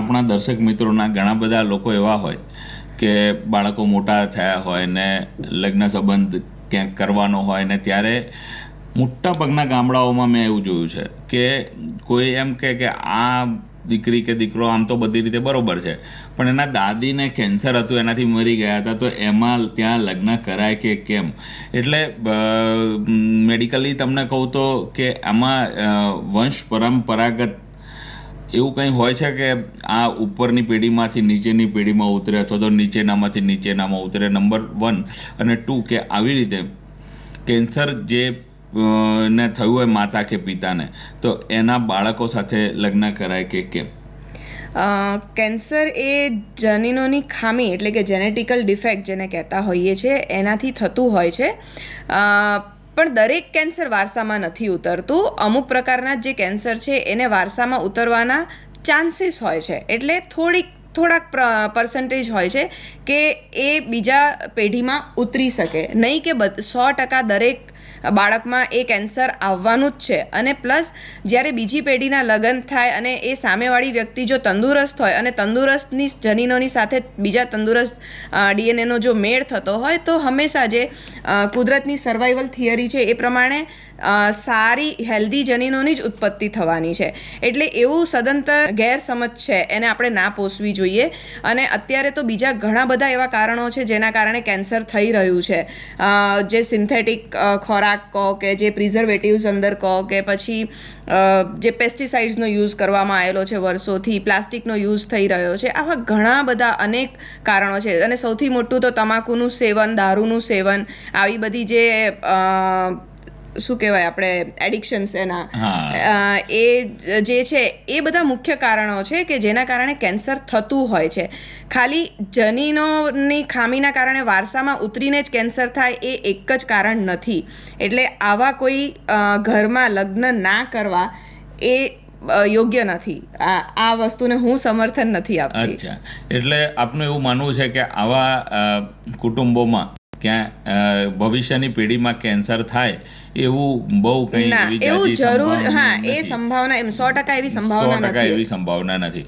આપણા દર્શક મિત્રોના ઘણા બધા લોકો એવા હોય કે બાળકો મોટા થયા હોય ને લગ્ન સંબંધ ક્યાંક કરવાનો હોય ને ત્યારે મોટા ભાગના ગામડાઓમાં મેં એવું જોયું છે કે કોઈ એમ કે આ દીકરી કે દીકરો આમ તો બધી રીતે બરાબર છે, પણ એના દાદીને કેન્સર હતું, એનાથી મરી ગયા હતા, તો એમાં ત્યાં લગ્ન કરાય કે કેમ? એટલે મેડિકલી તમને કહું તો કે આમાં વંશ પરંપરાગત એવું કંઈ હોય છે કે આ ઉપરની પેઢીમાંથી નીચેની પેઢીમાં ઉતરે અથવા તો નીચેનામાંથી નીચેનામાં ઉતરે, નંબર 1, અને 2 કે આવી રીતે કેન્સર જે ને થયું હોય માતા કે પિતાને, તો એના બાળકો સાથે લગ્ન કરાય કે કેમ? કેન્સર એ જનીનોની ખામી એટલે કે જેનેટિકલ ડિફેક્ટ જેને કહેતા હોઈએ છીએ એનાથી થતું હોય છે, પણ દરેક કેન્સર વારસામાં નથી ઉતરતું. અમુક પ્રકારના જે કેન્સર છે એને વારસામાં ઉતરવાના ચાન્સીસ હોય છે, એટલે થોડાક પર્સન્ટેજ હોય છે કે એ બીજા પેઢીમાં ઉતરી શકે, નહીં કે 100% દરેક બાળકમાં એ કેન્સર આવવાનું જ છે. અને પ્લસ જ્યારે બીજી પેઢીના લગ્ન થાય અને એ સામેવાળી વ્યક્તિ જો તંદુરસ્ત હોય અને તંદુરસ્તની જનીનોની સાથે બીજા તંદુરસ્ત ડીએનએનો જો મેળ થતો હોય તો હંમેશા જે કુદરતની સર્વાઈવલ થિયરી છે એ પ્રમાણે સારી હેલ્ધી જનીનોની જ ઉત્પત્તિ થવાની છે. એટલે એવું સદંતર ગેરસમજ છે, એને આપણે ના પોષવી જોઈએ. અને અત્યારે તો બીજા ઘણા બધા એવા કારણો છે જેના કારણે કેન્સર થઈ રહ્યું છે, જે સિન્થેટિક ખોરાક કહો કે જે પ્રિઝર્વેટિવ્સ અંદર કહો કે પછી જે પેસ્ટિસાઇડ્સનો યુઝ કરવામાં આવેલો છે વર્ષોથી, પ્લાસ્ટિકનો યુઝ થઈ રહ્યો છે, આવા ઘણા બધા અનેક કારણો છે. અને સૌથી મોટું તો તમાકુનું સેવન, દારૂનું સેવન, આવી બધી જે શું કહેવાય આપણે એડિક્શન્સ એના એ જે છે એ બધા મુખ્ય કારણો છે કે જેના કારણે કેન્સર થતું હોય છે. ખાલી જનીનોની ખામીના કારણે વારસામાં ઉતરીને જ કેન્સર થાય એ એક જ કારણ નથી. એટલે આવા કોઈ ઘરમાં લગ્ન ના કરવા એ યોગ્ય નથી. આ વસ્તુને હું સમર્થન નથી આપતી. અચ્છા, એટલે આપનું એવું માનવું છે કે આવા કુટુંબોમાં ક્યાં ભવિષ્યની પેઢીમાં કેન્સર થાય એવું બહુ કંઈ એવું જરૂર, હા, એ સંભાવના એમ 100% એવી સંભાવના નથી.